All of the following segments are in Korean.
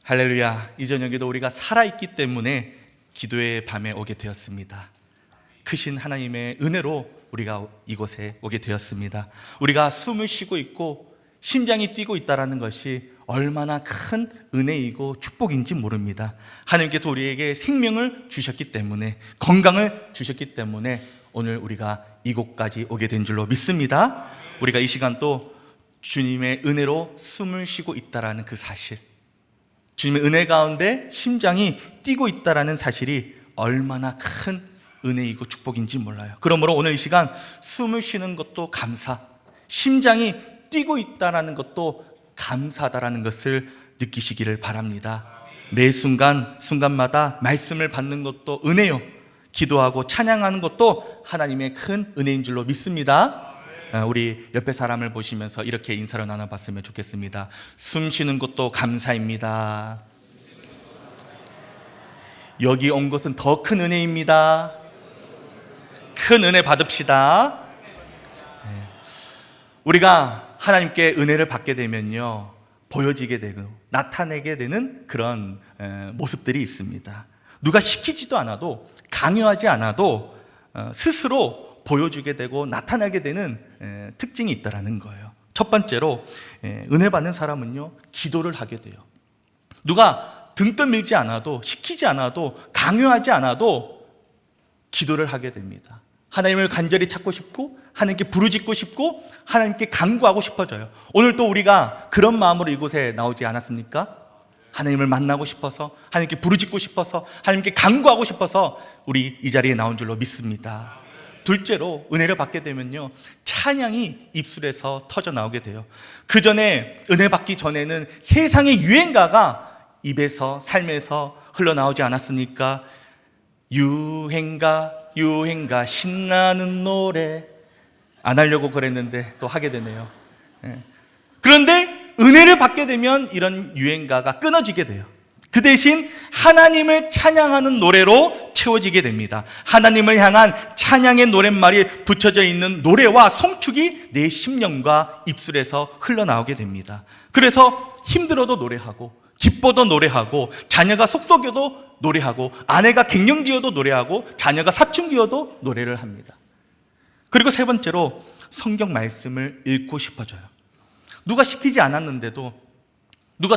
할렐루야. 이 저녁에도 우리가 살아있기 때문에 기도의 밤에 오게 되었습니다. 크신 하나님의 은혜로 우리가 이곳에 오게 되었습니다. 우리가 숨을 쉬고 있고 심장이 뛰고 있다는 것이 얼마나 큰 은혜이고 축복인지 모릅니다. 하나님께서 우리에게 생명을 주셨기 때문에, 건강을 주셨기 때문에 오늘 우리가 이곳까지 오게 된 줄로 믿습니다. 우리가 이 시간 또 주님의 은혜로 숨을 쉬고 있다는 그 사실, 주님의 은혜 가운데 심장이 뛰고 있다는 사실이 얼마나 큰 은혜이고 축복인지 몰라요. 그러므로 오늘 이 시간 숨을 쉬는 것도 감사, 심장이 뛰고 있다는 것도 감사하다는 것을 느끼시기를 바랍니다. 매 순간마다 말씀을 받는 것도 은혜요, 기도하고 찬양하는 것도 하나님의 큰 은혜인 줄로 믿습니다. 우리 옆에 사람을 보시면서 이렇게 인사를 나눠봤으면 좋겠습니다. 숨 쉬는 것도 감사입니다. 여기 온 것은 더 큰 은혜입니다. 큰 은혜 받읍시다. 우리가 하나님께 은혜를 받게 되면요, 보여지게 되고 나타내게 되는 그런 모습들이 있습니다. 누가 시키지도 않아도, 강요하지 않아도 스스로 보여주게 되고 나타나게 되는 특징이 있다는 거예요. 첫 번째로 은혜 받는 사람은요, 기도를 하게 돼요. 누가 등 떠밀지 않아도, 시키지 않아도, 강요하지 않아도 기도를 하게 됩니다. 하나님을 간절히 찾고 싶고, 하나님께 부르짖고 싶고, 하나님께 간구하고 싶어져요. 오늘 또 우리가 그런 마음으로 이곳에 나오지 않았습니까? 하나님을 만나고 싶어서, 하나님께 부르짖고 싶어서, 하나님께 간구하고 싶어서 우리 이 자리에 나온 줄로 믿습니다. 둘째로 은혜를 받게 되면요, 찬양이 입술에서 터져 나오게 돼요. 그 전에, 은혜 받기 전에는 세상의 유행가가 입에서, 삶에서 흘러나오지 않았습니까? 유행가 신나는 노래. 안 하려고 그랬는데 또 하게 되네요. 그런데 은혜를 받게 되면 이런 유행가가 끊어지게 돼요. 그 대신 하나님을 찬양하는 노래로 채워지게 됩니다. 하나님을 향한 찬양의 노랫말이 붙여져 있는 노래와 성축이 내 심령과 입술에서 흘러나오게 됩니다. 그래서 힘들어도 노래하고, 기뻐도 노래하고, 자녀가 속썩여도 노래하고, 아내가 갱년기여도 노래하고, 자녀가 사춘기여도 노래를 합니다. 그리고 세 번째로 성경 말씀을 읽고 싶어져요. 누가 시키지 않았는데도, 누가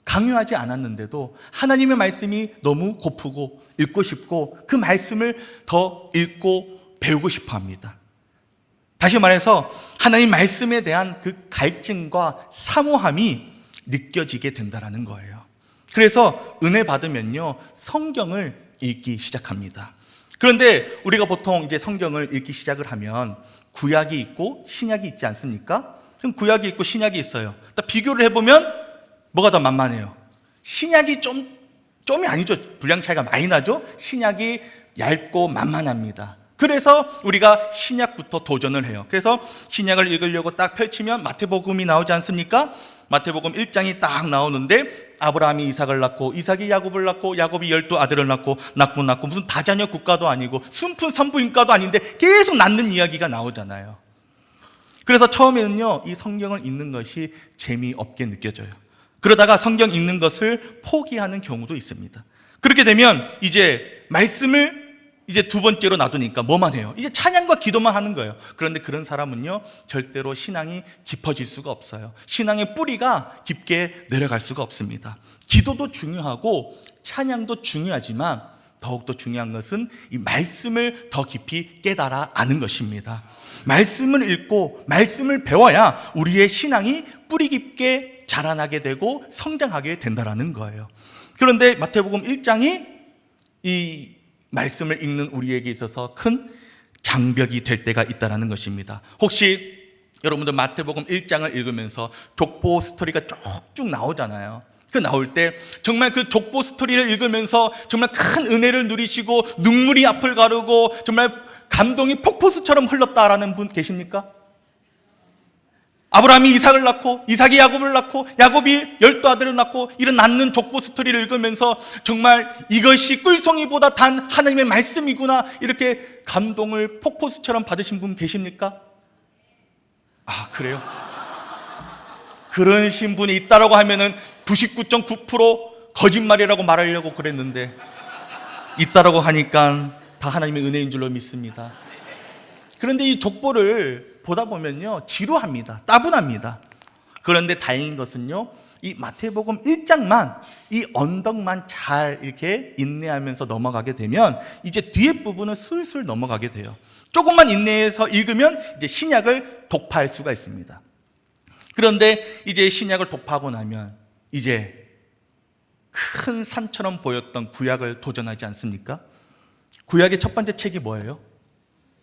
강요하지 않았는데도 하나님의 말씀이 너무 고프고 읽고 싶고, 그 말씀을 더 읽고 배우고 싶어 합니다. 다시 말해서 하나님 말씀에 대한 그 갈증과 사모함이 느껴지게 된다는 거예요. 그래서 은혜 받으면요, 성경을 읽기 시작합니다. 그런데 우리가 보통 이제 성경을 읽기 시작을 하면 구약이 있고 신약이 있지 않습니까? 그럼 구약이 있고 신약이 있어요. 비교를 해보면 뭐가 더 만만해요? 신약이 좀이 아니죠. 분량 차이가 많이 나죠. 신약이 얇고 만만합니다. 그래서 우리가 신약부터 도전을 해요. 그래서 신약을 읽으려고 딱 펼치면 마태복음이 나오지 않습니까? 마태복음 1장이 딱 나오는데, 아브라함이 이삭을 낳고, 이삭이 야곱을 낳고, 야곱이 12아들을 낳고 무슨 다자녀 국가도 아니고 순푼 산부인과도 아닌데 계속 낳는 이야기가 나오잖아요. 그래서 처음에는요, 이 성경을 읽는 것이 재미없게 느껴져요. 그러다가 성경 읽는 것을 포기하는 경우도 있습니다. 그렇게 되면 이제 말씀을 이제 두 번째로 놔두니까 뭐만 해요? 이제 찬양과 기도만 하는 거예요. 그런데 그런 사람은요, 절대로 신앙이 깊어질 수가 없어요. 신앙의 뿌리가 깊게 내려갈 수가 없습니다. 기도도 중요하고 찬양도 중요하지만 더욱더 중요한 것은 이 말씀을 더 깊이 깨달아 아는 것입니다. 말씀을 읽고 말씀을 배워야 우리의 신앙이 뿌리 깊게 자라나게 되고 성장하게 된다는 거예요. 그런데 마태복음 1장이 이 말씀을 읽는 우리에게 있어서 큰 장벽이 될 때가 있다는 것입니다. 혹시 여러분들 마태복음 1장을 읽으면서 족보 스토리가 쭉쭉 나오잖아요. 그 나올 때 정말 그 족보 스토리를 읽으면서 정말 큰 은혜를 누리시고 눈물이 앞을 가르고 정말 감동이 폭포수처럼 흘렀다라는 분 계십니까? 아브라함이 이삭을 낳고, 이삭이 야곱을 낳고, 야곱이 12아들을 낳고, 이런 낳는 족보 스토리를 읽으면서 정말 이것이 꿀송이보다 단 하나님의 말씀이구나, 이렇게 감동을 폭포수처럼 받으신 분 계십니까? 아, 그래요? 그러신 분이 있다라고 하면은 99.9% 거짓말이라고 말하려고 그랬는데 있다라고 하니까 다 하나님의 은혜인 줄로 믿습니다. 그런데 이 족보를 보다 보면요, 지루합니다. 따분합니다. 그런데 다행인 것은요, 이 마태복음 1장만, 이 언덕만 잘 이렇게 인내하면서 넘어가게 되면 이제 뒤에 부분은 술술 넘어가게 돼요. 조금만 인내해서 읽으면 이제 신약을 독파할 수가 있습니다. 그런데 이제 신약을 독파하고 나면 이제 큰 산처럼 보였던 구약을 도전하지 않습니까? 구약의 첫 번째 책이 뭐예요?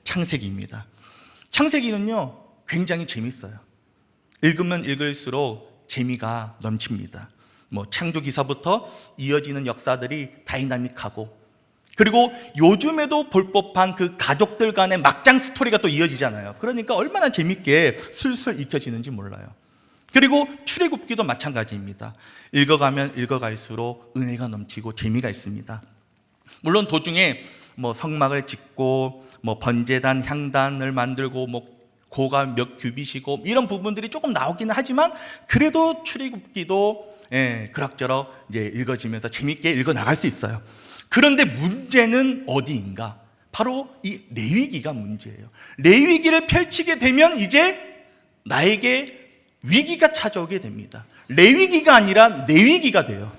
창세기입니다. 창세기는요, 굉장히 재밌어요. 읽으면 읽을수록 재미가 넘칩니다. 창조기사부터 이어지는 역사들이 다이나믹하고, 그리고 요즘에도 볼 법한 그 가족들 간의 막장 스토리가 또 이어지잖아요. 그러니까 얼마나 재밌게 술술 익혀지는지 몰라요. 그리고 출애굽기도 마찬가지입니다. 읽어가면 읽어갈수록 은혜가 넘치고 재미가 있습니다. 물론 도중에 성막을 짓고 번제단, 향단을 만들고 고가 몇 규빗이고 이런 부분들이 조금 나오기는 하지만 그래도 출애굽기도 그럭저럭 이제 읽어지면서 재밌게 읽어 나갈 수 있어요. 그런데 문제는 어디인가? 바로 이 레위기가 문제예요. 레위기를 펼치게 되면 이제 나에게 위기가 찾아오게 됩니다. 레위기가 아니라 내위기가 돼요.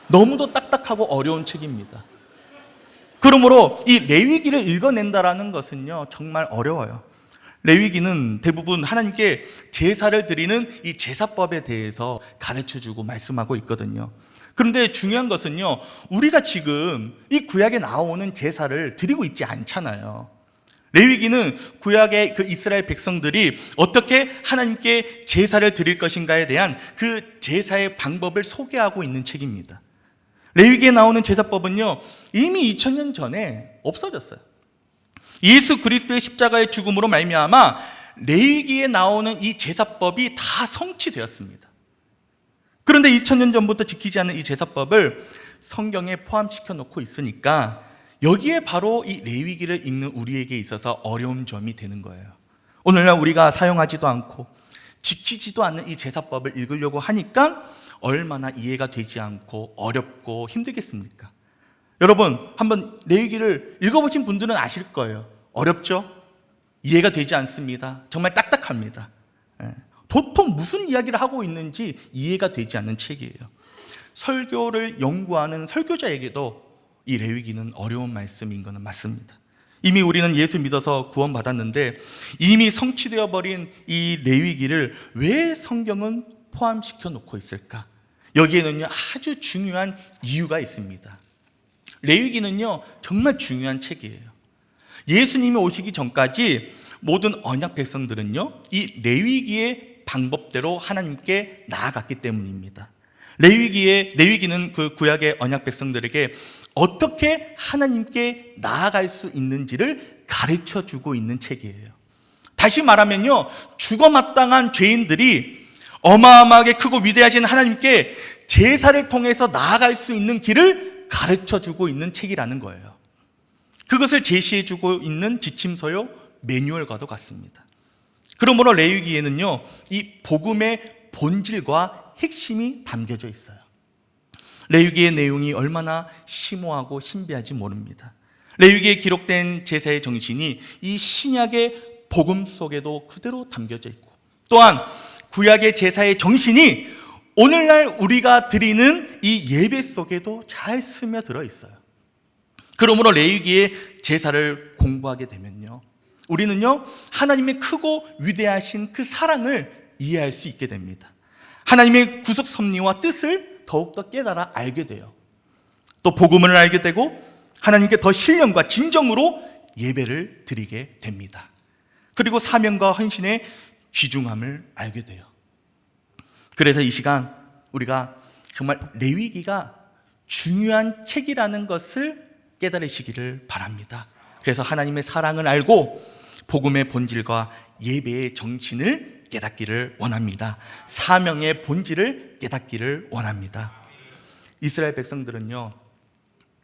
너무도 딱딱하고 어려운 책입니다. 그러므로 이 레위기를 읽어낸다라는 것은요, 정말 어려워요. 레위기는 대부분 하나님께 제사를 드리는 이 제사법에 대해서 가르쳐주고 말씀하고 있거든요. 그런데 중요한 것은요, 우리가 지금 이 구약에 나오는 제사를 드리고 있지 않잖아요. 레위기는 구약의 그 이스라엘 백성들이 어떻게 하나님께 제사를 드릴 것인가에 대한 그 제사의 방법을 소개하고 있는 책입니다. 레위기에 나오는 제사법은요, 이미 2000년 전에 없어졌어요. 예수 그리스도의 십자가의 죽음으로 말미암아 레위기에 나오는 이 제사법이 다 성취되었습니다. 그런데 2000년 전부터 지키지 않은 이 제사법을 성경에 포함시켜 놓고 있으니까 여기에 바로 이 레위기를 읽는 우리에게 있어서 어려운 점이 되는 거예요. 오늘날 우리가 사용하지도 않고 지키지도 않는 이 제사법을 읽으려고 하니까 얼마나 이해가 되지 않고 어렵고 힘들겠습니까? 여러분, 한번 레위기를 읽어보신 분들은 아실 거예요. 어렵죠? 이해가 되지 않습니다. 정말 딱딱합니다. 도통 무슨 이야기를 하고 있는지 이해가 되지 않는 책이에요. 설교를 연구하는 설교자에게도 이 레위기는 어려운 말씀인 것은 맞습니다. 이미 우리는 예수 믿어서 구원받았는데 이미 성취되어 버린 이 레위기를 왜 성경은 포함시켜 놓고 있을까? 여기에는요, 아주 중요한 이유가 있습니다. 레위기는요, 정말 중요한 책이에요. 예수님이 오시기 전까지 모든 언약 백성들은요, 이 레위기의 방법대로 하나님께 나아갔기 때문입니다. 레위기는 그 구약의 언약 백성들에게 어떻게 하나님께 나아갈 수 있는지를 가르쳐 주고 있는 책이에요. 다시 말하면요, 죽어 마땅한 죄인들이 어마어마하게 크고 위대하신 하나님께 제사를 통해서 나아갈 수 있는 길을 가르쳐 주고 있는 책이라는 거예요. 그것을 제시해 주고 있는 지침서요, 매뉴얼과도 같습니다. 그러므로 레위기에는요, 이 복음의 본질과 핵심이 담겨져 있어요. 레위기의 내용이 얼마나 심오하고 신비한지 모릅니다. 레위기에 기록된 제사의 정신이 이 신약의 복음 속에도 그대로 담겨져 있고, 또한 구약의 제사의 정신이 오늘날 우리가 드리는 이 예배 속에도 잘 스며들어 있어요. 그러므로 레위기의 제사를 공부하게 되면요, 우리는요, 하나님의 크고 위대하신 그 사랑을 이해할 수 있게 됩니다. 하나님의 구속 섭리와 뜻을 더욱더 깨달아 알게 돼요. 또 복음을 알게 되고 하나님께 더 신령과 진정으로 예배를 드리게 됩니다. 그리고 사명과 헌신의 귀중함을 알게 돼요. 그래서 이 시간 우리가 정말 레위기가 중요한 책이라는 것을 깨달으시기를 바랍니다. 그래서 하나님의 사랑을 알고 복음의 본질과 예배의 정신을 깨닫기를 원합니다. 사명의 본질을 깨닫기를 원합니다. 이스라엘 백성들은요,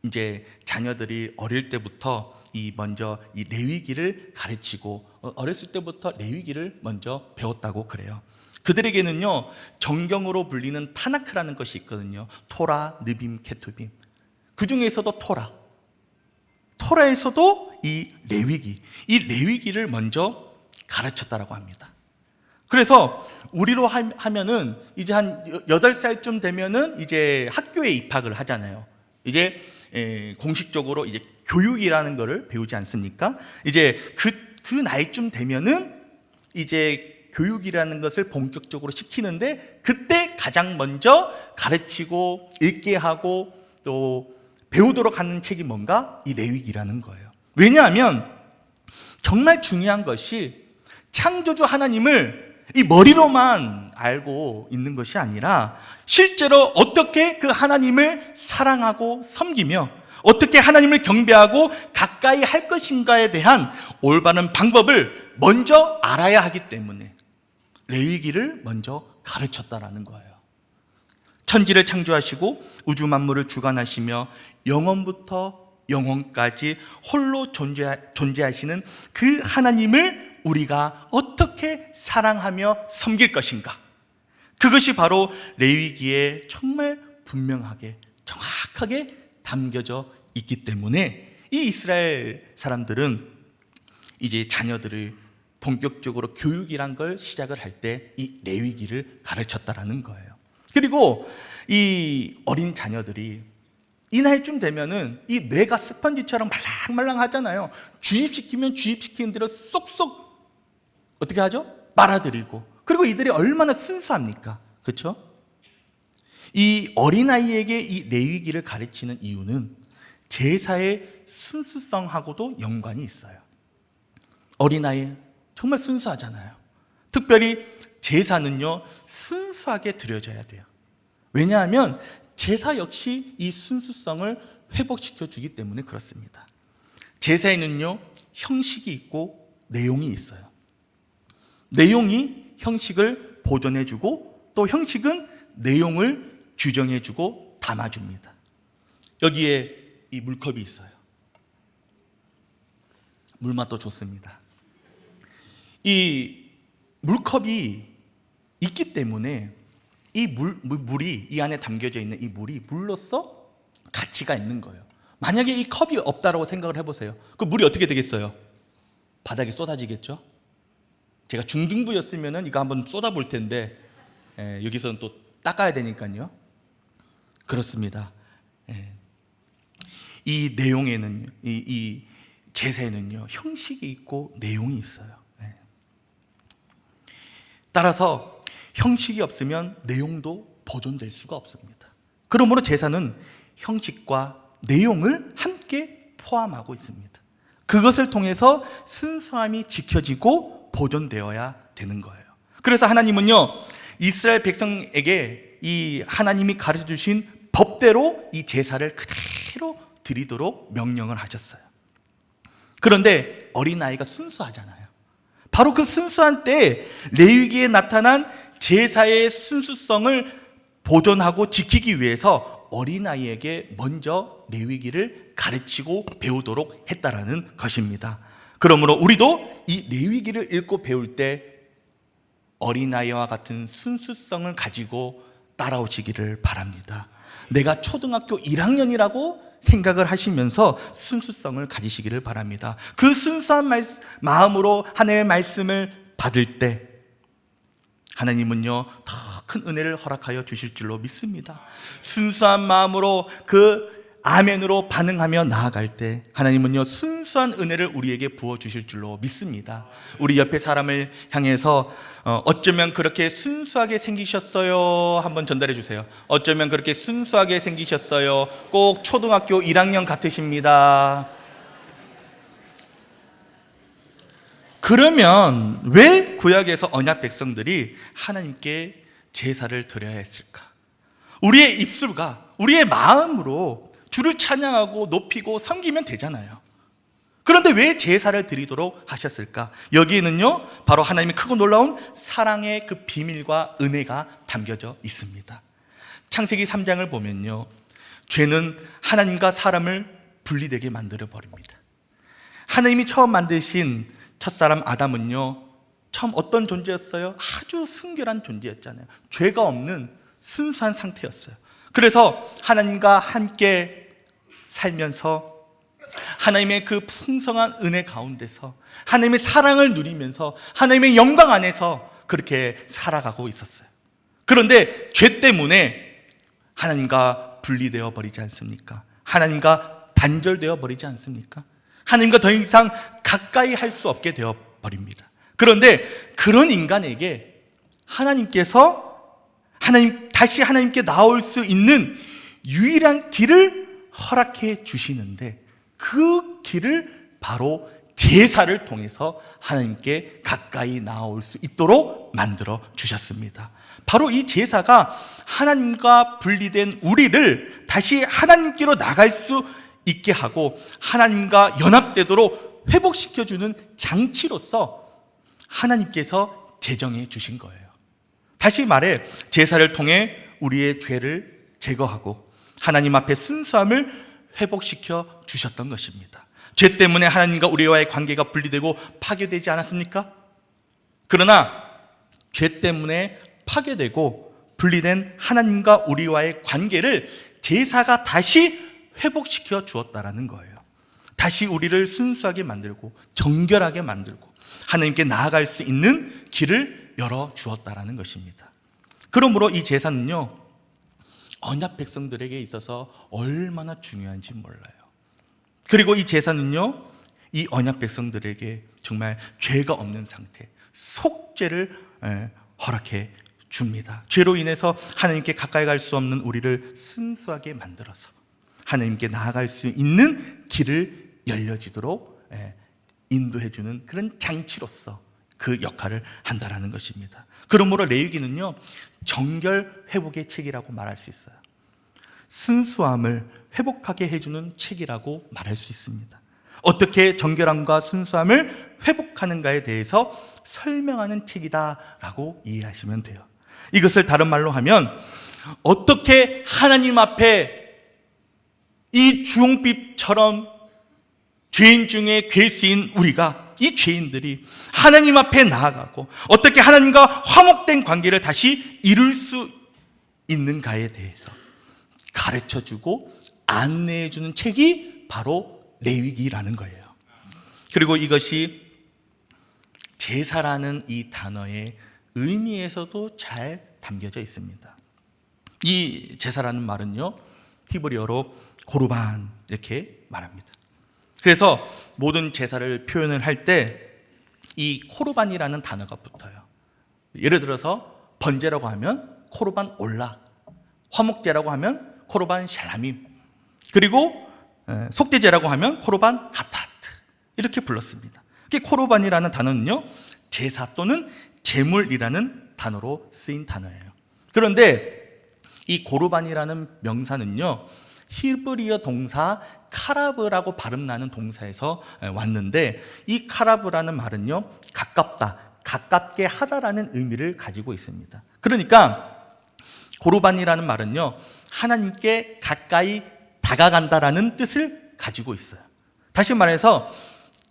이제 자녀들이 어릴 때부터 먼저 이 레위기를 가르치고 어렸을 때부터 레위기를 먼저 배웠다고 그래요. 그들에게는요, 정경으로 불리는 타나크라는 것이 있거든요. 토라, 느빔, 케투빔. 그 중에서도 토라에서도 이 레위기를 먼저 가르쳤다라고 합니다. 그래서 우리로 하면은 이제 한 8살쯤 되면은 이제 학교에 입학을 하잖아요. 이제 공식적으로 이제 교육이라는 거를 배우지 않습니까? 이제 그 나이쯤 되면은 이제 교육이라는 것을 본격적으로 시키는데, 그때 가장 먼저 가르치고 읽게 하고 또 배우도록 하는 책이 뭔가? 이 레위기라는 거예요. 왜냐하면 정말 중요한 것이 창조주 하나님을 이 머리로만 알고 있는 것이 아니라 실제로 어떻게 그 하나님을 사랑하고 섬기며 어떻게 하나님을 경배하고 가까이 할 것인가에 대한 올바른 방법을 먼저 알아야 하기 때문에 레위기를 먼저 가르쳤다라는 거예요. 천지를 창조하시고 우주 만물을 주관하시며 영원부터 영원까지 홀로 존재하시는 그 하나님을 우리가 어떻게 사랑하며 섬길 것인가, 그것이 바로 레위기에 정말 분명하게 정확하게 담겨져 있기 때문에 이 이스라엘 사람들은 이제 자녀들을 본격적으로 교육이란 걸 시작을 할 때 이 레위기를 가르쳤다라는 거예요. 그리고 이 어린 자녀들이 이 나이쯤 되면은 이 뇌가 스펀지처럼 말랑말랑 하잖아요. 주입시키면 주입시키는 대로 쏙쏙 어떻게 하죠? 빨아들이고. 그리고 이들이 얼마나 순수합니까? 그렇죠? 이 어린아이에게 이 레위기를 가르치는 이유는 제사의 순수성하고도 연관이 있어요. 어린아이 정말 순수하잖아요. 특별히 제사는요, 순수하게 드려져야 돼요. 왜냐하면 제사 역시 이 순수성을 회복시켜 주기 때문에 그렇습니다. 제사에는요, 형식이 있고 내용이 있어요. 내용이 형식을 보존해주고 또 형식은 내용을 규정해주고 담아줍니다. 여기에 이 물컵이 있어요. 물맛도 좋습니다. 이 물컵이 있기 때문에 이 물이 이 안에 담겨져 있는 이 물이 물로서 가치가 있는 거예요. 만약에 이 컵이 없다라고 생각을 해보세요. 그 물이 어떻게 되겠어요? 바닥에 쏟아지겠죠? 제가 중등부였으면 이거 한번 쏟아볼 텐데 여기서는 또 닦아야 되니까요. 그렇습니다. 이 내용에는 이 제사에는요, 형식이 있고 내용이 있어요. 따라서 형식이 없으면 내용도 보존될 수가 없습니다. 그러므로 제사는 형식과 내용을 함께 포함하고 있습니다. 그것을 통해서 순수함이 지켜지고 보존되어야 되는 거예요. 그래서 하나님은요, 이스라엘 백성에게 이 하나님이 가르쳐 주신 법대로 이 제사를 그대로 드리도록 명령을 하셨어요. 그런데 어린아이가 순수하잖아요. 바로 그 순수한 때에 레위기에 나타난 제사의 순수성을 보존하고 지키기 위해서 어린아이에게 먼저 레위기를 가르치고 배우도록 했다라는 것입니다. 그러므로 우리도 이 레위기를 읽고 배울 때 어린아이와 같은 순수성을 가지고 따라오시기를 바랍니다. 내가 초등학교 1학년이라고 생각을 하시면서 순수성을 가지시기를 바랍니다. 그 순수한 마음으로 하나님의 말씀을 받을 때 하나님은요, 더 큰 은혜를 허락하여 주실 줄로 믿습니다. 순수한 마음으로 그 아멘으로 반응하며 나아갈 때 하나님은요, 순수한 은혜를 우리에게 부어주실 줄로 믿습니다. 우리 옆에 사람을 향해서 어쩌면 그렇게 순수하게 생기셨어요 한번 전달해 주세요. 어쩌면 그렇게 순수하게 생기셨어요. 꼭 초등학교 1학년 같으십니다. 그러면 왜 구약에서 언약 백성들이 하나님께 제사를 드려야 했을까? 우리의 입술과 우리의 마음으로 주를 찬양하고 높이고 섬기면 되잖아요. 그런데 왜 제사를 드리도록 하셨을까? 여기에는요, 바로 하나님의 크고 놀라운 사랑의 그 비밀과 은혜가 담겨져 있습니다. 창세기 3장을 보면요, 죄는 하나님과 사람을 분리되게 만들어 버립니다. 하나님이 처음 만드신 첫사람 아담은요, 참 어떤 존재였어요? 아주 순결한 존재였잖아요. 죄가 없는 순수한 상태였어요. 그래서 하나님과 함께 살면서 하나님의 그 풍성한 은혜 가운데서 하나님의 사랑을 누리면서 하나님의 영광 안에서 그렇게 살아가고 있었어요. 그런데 죄 때문에 하나님과 분리되어 버리지 않습니까? 하나님과 단절되어 버리지 않습니까? 하나님과 더 이상 가까이 할 수 없게 되어 버립니다. 그런데 그런 인간에게 다시 하나님께 나올 수 있는 유일한 길을 허락해 주시는데, 그 길을 바로 제사를 통해서 하나님께 가까이 나올 수 있도록 만들어 주셨습니다. 바로 이 제사가 하나님과 분리된 우리를 다시 하나님께로 나갈 수 있게 하고 하나님과 연합되도록 회복시켜주는 장치로서 하나님께서 제정해 주신 거예요. 다시 말해, 제사를 통해 우리의 죄를 제거하고 하나님 앞에 순수함을 회복시켜 주셨던 것입니다. 죄 때문에 하나님과 우리와의 관계가 분리되고 파괴되지 않았습니까? 그러나 죄 때문에 파괴되고 분리된 하나님과 우리와의 관계를 제사가 다시 회복시켜 주었다라는 거예요. 다시 우리를 순수하게 만들고 정결하게 만들고 하나님께 나아갈 수 있는 길을 열어 주었다라는 것입니다. 그러므로 이 제사는요, 언약 백성들에게 있어서 얼마나 중요한지 몰라요. 그리고 이 제사는요, 이 언약 백성들에게 정말 죄가 없는 상태, 속죄를 허락해 줍니다. 죄로 인해서 하나님께 가까이 갈 수 없는 우리를 순수하게 만들어서 하나님께 나아갈 수 있는 길을 열려지도록 인도해 주는 그런 장치로서 그 역할을 한다라는 것입니다. 그러므로 레위기는요, 정결 회복의 책이라고 말할 수 있어요. 순수함을 회복하게 해주는 책이라고 말할 수 있습니다. 어떻게 정결함과 순수함을 회복하는가에 대해서 설명하는 책이다라고 이해하시면 돼요. 이것을 다른 말로 하면, 어떻게 하나님 앞에 이 주홍빛처럼 죄인 중에 괴수인 우리가, 이 죄인들이 하나님 앞에 나아가고 어떻게 하나님과 화목된 관계를 다시 이룰 수 있는가에 대해서 가르쳐주고 안내해주는 책이 바로 레위기라는 거예요. 그리고 이것이 제사라는 이 단어의 의미에서도 잘 담겨져 있습니다. 이 제사라는 말은요, 히브리어로 고르반 이렇게 말합니다. 그래서 모든 제사를 표현을 할 때 이 코르반이라는 단어가 붙어요. 예를 들어서 번제라고 하면 코르반 올라, 화목제라고 하면 코르반 샬라밈, 그리고 속죄제라고 하면 코르반 하타트, 이렇게 불렀습니다. 코르반이라는 단어는요, 제사 또는 제물이라는 단어로 쓰인 단어예요. 그런데 이 고르반이라는 명사는요, 히브리어 동사 카라브라고 발음나는 동사에서 왔는데, 이 카라브라는 말은요, 가깝다, 가깝게 하다라는 의미를 가지고 있습니다. 그러니까 고르반이라는 말은요, 하나님께 가까이 다가간다라는 뜻을 가지고 있어요. 다시 말해서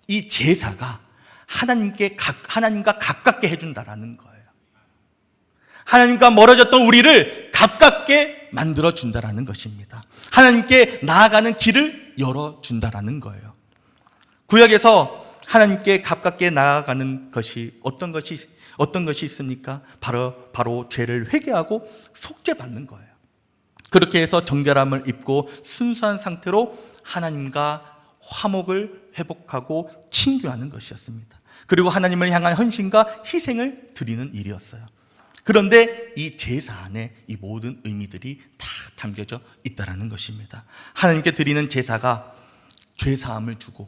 이 제사가 하나님과 가깝게 해준다라는 거예요. 하나님과 멀어졌던 우리를 가깝게 만들어준다라는 것입니다. 하나님께 나아가는 길을 열어준다라는 거예요. 구약에서 하나님께 가깝게 나아가는 것이 어떤 것이 있습니까? 바로 죄를 회개하고 속죄받는 거예요. 그렇게 해서 정결함을 입고 순수한 상태로 하나님과 화목을 회복하고 친교하는 것이었습니다. 그리고 하나님을 향한 헌신과 희생을 드리는 일이었어요. 그런데 이 제사 안에 이 모든 의미들이 다 담겨져 있다는 것입니다. 하나님께 드리는 제사가 죄사함을 주고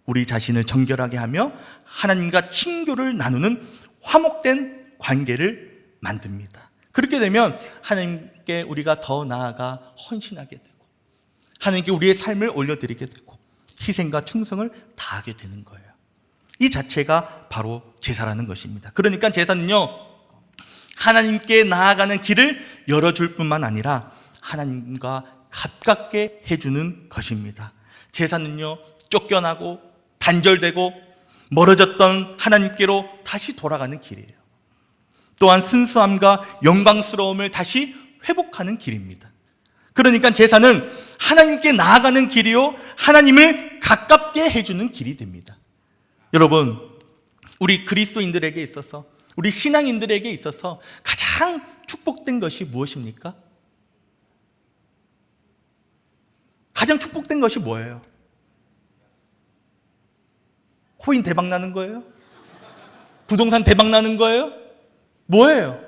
우리 자신을 정결하게 하며 하나님과 친교를 나누는 화목된 관계를 만듭니다. 그렇게 되면 하나님께 우리가 더 나아가 헌신하게 되고 하나님께 우리의 삶을 올려드리게 되고 희생과 충성을 다하게 되는 거예요. 이 자체가 바로 제사라는 것입니다. 그러니까 제사는요, 하나님께 나아가는 길을 열어줄 뿐만 아니라 하나님과 가깝게 해주는 것입니다. 제사는요, 쫓겨나고 단절되고 멀어졌던 하나님께로 다시 돌아가는 길이에요. 또한 순수함과 영광스러움을 다시 회복하는 길입니다. 그러니까 제사는 하나님께 나아가는 길이요, 하나님을 가깝게 해주는 길이 됩니다. 여러분, 우리 그리스도인들에게 있어서, 우리 신앙인들에게 있어서 가장 축복된 것이 무엇입니까? 가장 축복된 것이 뭐예요? 코인 대박 나는 거예요? 부동산 대박 나는 거예요? 뭐예요?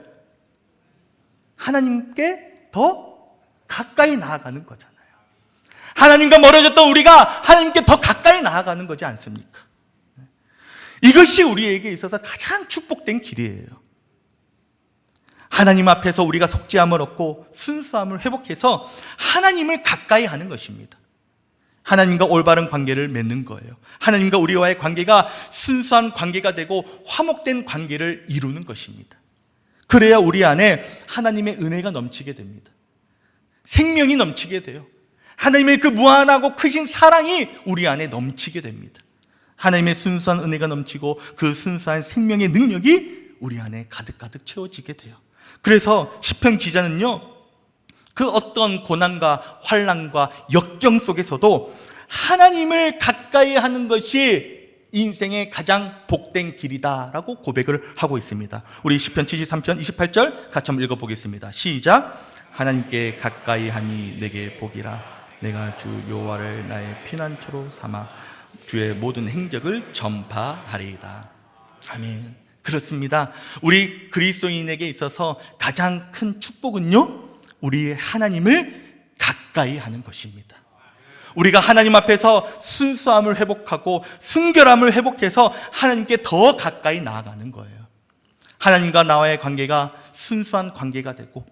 하나님께 더 가까이 나아가는 거잖아요. 하나님과 멀어졌던 우리가 하나님께 더 가까이 나아가는 거지 않습니까? 이것이 우리에게 있어서 가장 축복된 길이에요. 하나님 앞에서 우리가 속죄함을 얻고 순수함을 회복해서 하나님을 가까이 하는 것입니다. 하나님과 올바른 관계를 맺는 거예요. 하나님과 우리와의 관계가 순수한 관계가 되고 화목된 관계를 이루는 것입니다. 그래야 우리 안에 하나님의 은혜가 넘치게 됩니다. 생명이 넘치게 돼요. 하나님의 그 무한하고 크신 사랑이 우리 안에 넘치게 됩니다. 하나님의 순수한 은혜가 넘치고 그 순수한 생명의 능력이 우리 안에 가득가득 채워지게 돼요. 그래서 시편 기자는요, 그 어떤 고난과 환난과 역경 속에서도 하나님을 가까이 하는 것이 인생의 가장 복된 길이다라고 고백을 하고 있습니다. 우리 시편 73편 28절 같이 한번 읽어보겠습니다. 시작. 하나님께 가까이 하니 내게 복이라. 내가 주 여호와를 나의 피난처로 삼아 주의 모든 행적을 전파하리이다. 아멘. 그렇습니다. 우리 그리스도인에게 있어서 가장 큰 축복은요, 우리 하나님을 가까이 하는 것입니다. 우리가 하나님 앞에서 순수함을 회복하고 순결함을 회복해서 하나님께 더 가까이 나아가는 거예요. 하나님과 나와의 관계가 순수한 관계가 되고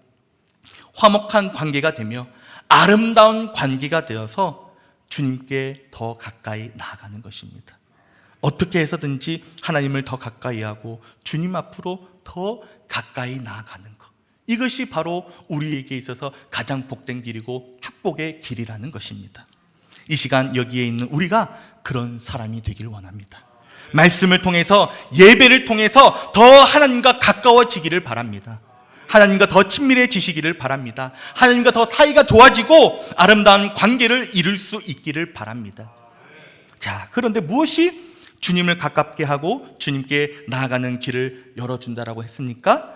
화목한 관계가 되며 아름다운 관계가 되어서 주님께 더 가까이 나아가는 것입니다. 어떻게 해서든지 하나님을 더 가까이 하고 주님 앞으로 더 가까이 나아가는 것, 이것이 바로 우리에게 있어서 가장 복된 길이고 축복의 길이라는 것입니다. 이 시간 여기에 있는 우리가 그런 사람이 되길 원합니다. 말씀을 통해서, 예배를 통해서 더 하나님과 가까워지기를 바랍니다. 하나님과 더 친밀해지시기를 바랍니다. 하나님과 더 사이가 좋아지고 아름다운 관계를 이룰 수 있기를 바랍니다. 자, 그런데 무엇이 주님을 가깝게 하고 주님께 나아가는 길을 열어준다라고 했습니까?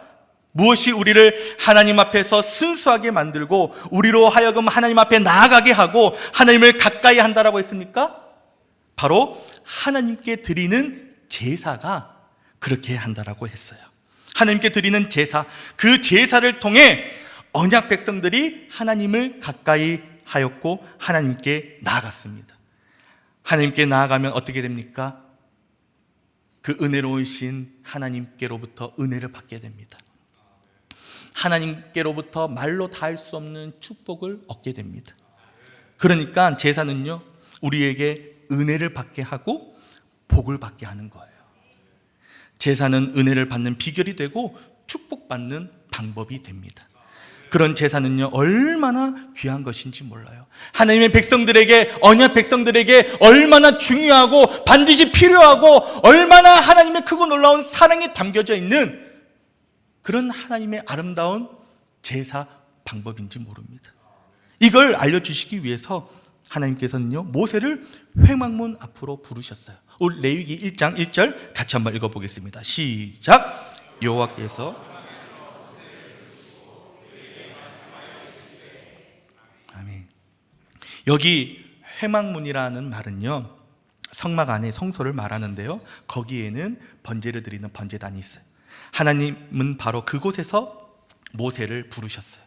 무엇이 우리를 하나님 앞에서 순수하게 만들고 우리로 하여금 하나님 앞에 나아가게 하고 하나님을 가까이 한다라고 했습니까? 바로 하나님께 드리는 제사가 그렇게 한다라고 했어요. 하나님께 드리는 제사, 그 제사를 통해 언약 백성들이 하나님을 가까이 하였고 하나님께 나아갔습니다. 하나님께 나아가면 어떻게 됩니까? 그 은혜로우신 하나님께로부터 은혜를 받게 됩니다. 하나님께로부터 말로 다 할 수 없는 축복을 얻게 됩니다. 그러니까 제사는요, 우리에게 은혜를 받게 하고 복을 받게 하는 거예요. 제사는 은혜를 받는 비결이 되고 축복받는 방법이 됩니다. 그런 제사는요, 얼마나 귀한 것인지 몰라요. 하나님의 백성들에게, 언약 백성들에게 얼마나 중요하고 반드시 필요하고 얼마나 하나님의 크고 놀라운 사랑이 담겨져 있는 그런 하나님의 아름다운 제사 방법인지 모릅니다. 이걸 알려주시기 위해서 하나님께서는요, 모세를 회막문 앞으로 부르셨어요. 우리 레위기 1장 1절 같이 한번 읽어보겠습니다. 시작. 여호와께서 아멘. 여기 회막문이라는 말은요, 성막 안에 성소를 말하는데요, 거기에는 번제를 드리는 번제단이 있어요. 하나님은 바로 그곳에서 모세를 부르셨어요.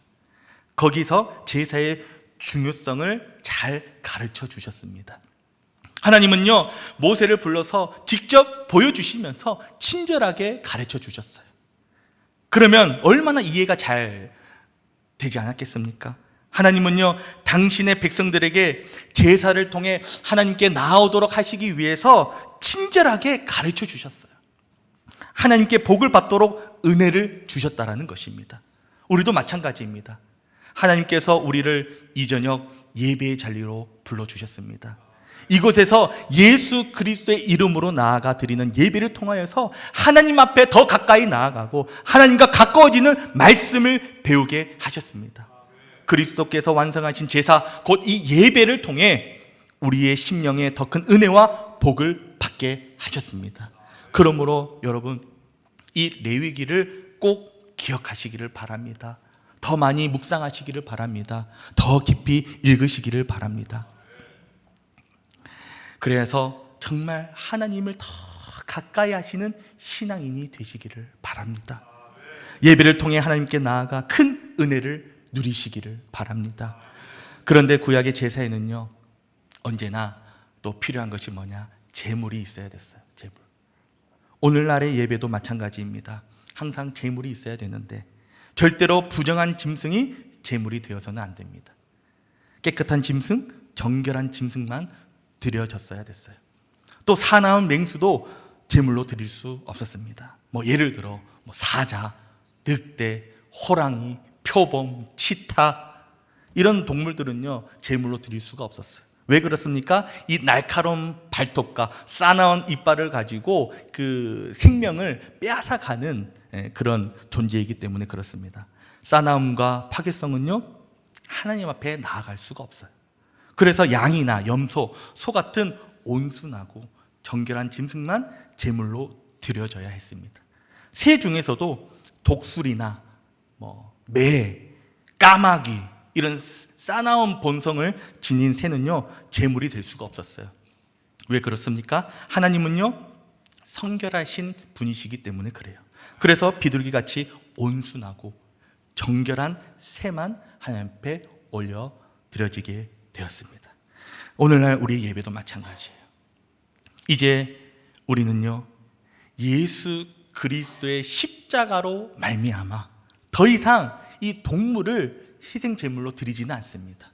거기서 제사의 중요성을 잘 가르쳐 주셨습니다. 하나님은요, 모세를 불러서 직접 보여주시면서 친절하게 가르쳐 주셨어요. 그러면 얼마나 이해가 잘 되지 않았겠습니까? 하나님은요, 당신의 백성들에게 제사를 통해 하나님께 나아오도록 하시기 위해서 친절하게 가르쳐 주셨어요. 하나님께 복을 받도록 은혜를 주셨다라는 것입니다. 우리도 마찬가지입니다. 하나님께서 우리를 이 저녁 예배의 자리로 불러주셨습니다. 이곳에서 예수 그리스도의 이름으로 나아가 드리는 예배를 통하여서 하나님 앞에 더 가까이 나아가고 하나님과 가까워지는 말씀을 배우게 하셨습니다. 그리스도께서 완성하신 제사, 곧 이 예배를 통해 우리의 심령에 더 큰 은혜와 복을 받게 하셨습니다. 그러므로 여러분, 이 레위기를 꼭 기억하시기를 바랍니다. 더 많이 묵상하시기를 바랍니다. 더 깊이 읽으시기를 바랍니다. 그래서 정말 하나님을 더 가까이 하시는 신앙인이 되시기를 바랍니다. 예배를 통해 하나님께 나아가 큰 은혜를 누리시기를 바랍니다. 그런데 구약의 제사에는요, 언제나 또 필요한 것이 뭐냐? 제물이 있어야 됐어요. 제물. 오늘날의 예배도 마찬가지입니다. 항상 제물이 있어야 되는데 절대로 부정한 짐승이 제물이 되어서는 안 됩니다. 깨끗한 짐승, 정결한 짐승만 드려졌어야 됐어요. 또 사나운 맹수도 제물로 드릴 수 없었습니다. 예를 들어 사자, 늑대, 호랑이, 표범, 치타, 이런 동물들은요 제물로 드릴 수가 없었어요. 왜 그렇습니까? 이 날카로운 발톱과 싸나운 이빨을 가지고 그 생명을 빼앗아가는 그런 존재이기 때문에 그렇습니다. 싸나움과 파괴성은요 하나님 앞에 나아갈 수가 없어요. 그래서 양이나 염소, 소 같은 온순하고 정결한 짐승만 제물로 드려져야 했습니다. 새 중에서도 독수리나 매, 까마귀, 이런 싸나운 본성을 지닌 새는요 제물이 될 수가 없었어요. 왜 그렇습니까? 하나님은요 성결하신 분이시기 때문에 그래요. 그래서 비둘기같이 온순하고 정결한 새만 하나님 앞에 올려 드려지게 되었습니다. 오늘날 우리 예배도 마찬가지예요. 이제 우리는요 예수 그리스도의 십자가로 말미암아 더 이상 이 동물을 희생 제물로 드리지는 않습니다.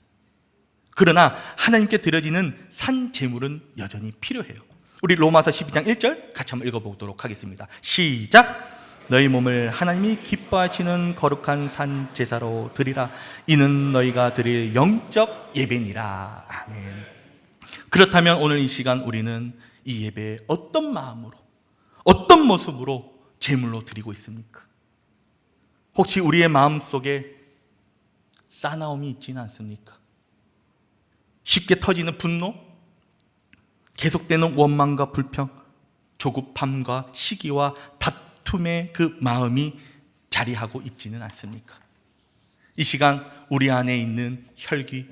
그러나 하나님께 드려지는 산 제물은 여전히 필요해요. 우리 로마서 12장 1절 같이 한번 읽어보도록 하겠습니다. 시작! 너희 몸을 하나님이 기뻐하시는 거룩한 산 제사로 드리라. 이는 너희가 드릴 영적 예배니라. 아멘. 그렇다면 오늘 이 시간 우리는 이 예배에 어떤 마음으로, 어떤 모습으로 제물로 드리고 있습니까? 혹시 우리의 마음속에 싸나움이 있지는 않습니까? 쉽게 터지는 분노, 계속되는 원망과 불평, 조급함과 시기와 다툼의 그 마음이 자리하고 있지는 않습니까? 이 시간 우리 안에 있는 혈기,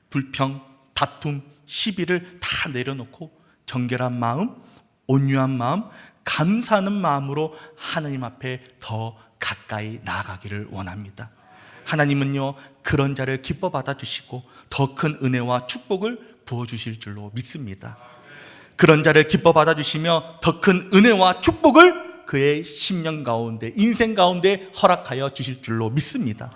불평, 다툼, 시비를 다 내려놓고 정결한 마음, 온유한 마음, 감사하는 마음으로 하나님 앞에 더 가까이 나아가기를 원합니다. 하나님은요 그런 자를 기뻐 받아주시고 더 큰 은혜와 축복을 부어주실 줄로 믿습니다. 그런 자를 기뻐 받아주시며 더 큰 은혜와 축복을 그의 심령 가운데, 인생 가운데 허락하여 주실 줄로 믿습니다.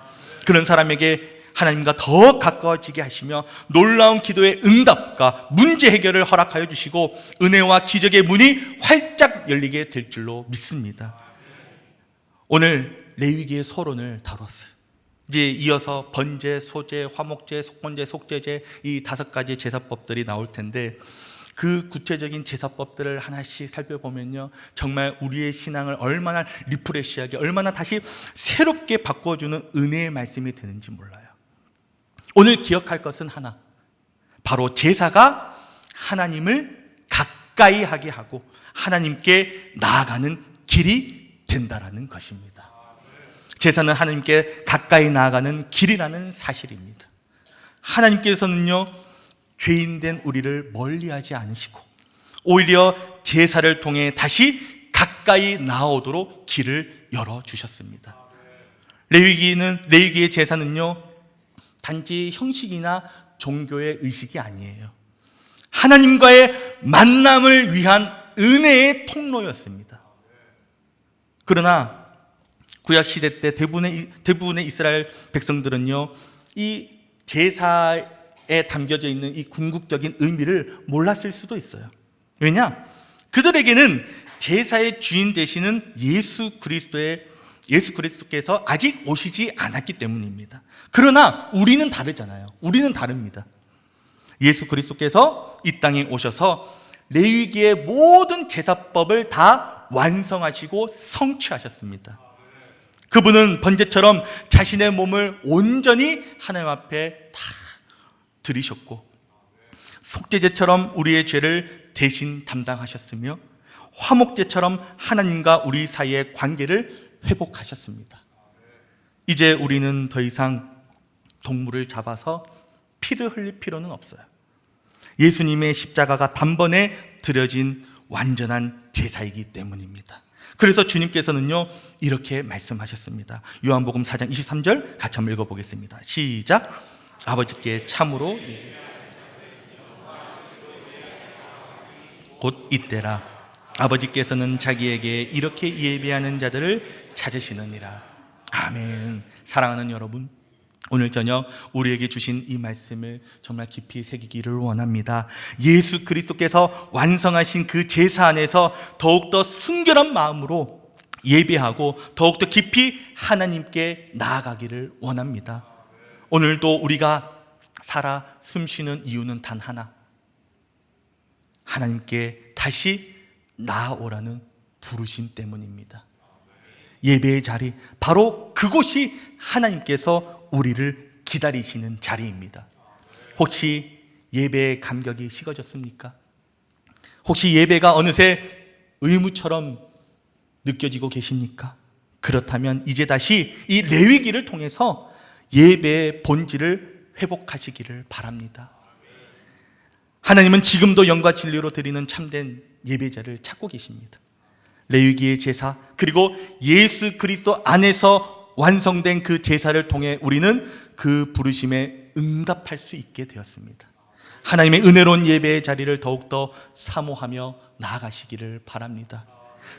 그런 사람에게 하나님과 더 가까워지게 하시며 놀라운 기도의 응답과 문제 해결을 허락하여 주시고 은혜와 기적의 문이 활짝 열리게 될 줄로 믿습니다. 오늘 레위기의 서론을 다뤘어요. 이제 이어서 번제, 소제, 화목제, 속건제, 속죄제, 이 5가지 제사법들이 나올 텐데 그 구체적인 제사법들을 하나씩 살펴보면요 정말 우리의 신앙을 얼마나 리프레시하게, 얼마나 다시 새롭게 바꿔주는 은혜의 말씀이 되는지 몰라요. 오늘 기억할 것은 하나, 바로 제사가 하나님을 가까이 하게 하고 하나님께 나아가는 길이 된다라는 것입니다. 제사는 하나님께 가까이 나아가는 길이라는 사실입니다. 하나님께서는요 죄인된 우리를 멀리하지 않으시고 오히려 제사를 통해 다시 가까이 나오도록 길을 열어주셨습니다. 레위기의 제사는요 단지 형식이나 종교의 의식이 아니에요. 하나님과의 만남을 위한 은혜의 통로였습니다. 그러나 구약시대 때 대부분의 이스라엘 백성들은요 이 제사에 담겨져 있는 이 궁극적인 의미를 몰랐을 수도 있어요. 왜냐? 그들에게는 제사의 주인 되시는 예수 그리스도께서 아직 오시지 않았기 때문입니다. 그러나 우리는 다르잖아요. 우리는 다릅니다. 예수 그리스도께서 이 땅에 오셔서 레위기의 모든 제사법을 다 완성하시고 성취하셨습니다. 그분은 번제처럼 자신의 몸을 온전히 하나님 앞에 다 드리셨고, 속죄제처럼 우리의 죄를 대신 담당하셨으며, 화목제처럼 하나님과 우리 사이의 관계를 회복하셨습니다. 이제 우리는 더 이상 동물을 잡아서 피를 흘릴 필요는 없어요. 예수님의 십자가가 단번에 드려진 완전한 제사이기 때문입니다. 그래서 주님께서는요, 이렇게 말씀하셨습니다. 요한복음 4장 23절 같이 한번 읽어보겠습니다. 시작. 아버지께 참으로 곧 이때라. 아버지께서는 자기에게 이렇게 예배하는 자들을 찾으시느니라. 아멘. 사랑하는 여러분, 오늘 저녁 우리에게 주신 이 말씀을 정말 깊이 새기기를 원합니다. 예수 그리스도께서 완성하신 그 제사 안에서 더욱더 순결한 마음으로 예배하고 더욱더 깊이 하나님께 나아가기를 원합니다. 오늘도 우리가 살아 숨쉬는 이유는 단 하나, 하나님께 다시 나아오라는 부르심 때문입니다. 예배의 자리, 바로 그곳이 하나님께서 우리를 기다리시는 자리입니다. 혹시 예배의 감격이 식어졌습니까? 혹시 예배가 어느새 의무처럼 느껴지고 계십니까? 그렇다면 이제 다시 이 레위기를 통해서 예배의 본질을 회복하시기를 바랍니다. 하나님은 지금도 영과 진리로 드리는 참된 예배자를 찾고 계십니다. 레위기의 제사, 그리고 예수 그리스도 안에서 완성된 그 제사를 통해 우리는 그 부르심에 응답할 수 있게 되었습니다. 하나님의 은혜로운 예배의 자리를 더욱더 사모하며 나아가시기를 바랍니다.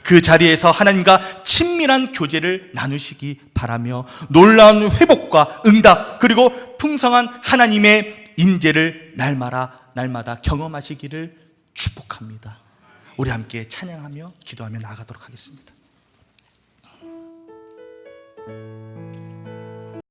그 자리에서 하나님과 친밀한 교제를 나누시기 바라며 놀라운 회복과 응답, 그리고 풍성한 하나님의 인재를 날마다 경험하시기를 축복합니다. 우리 함께 찬양하며 기도하며 나아가도록 하겠습니다.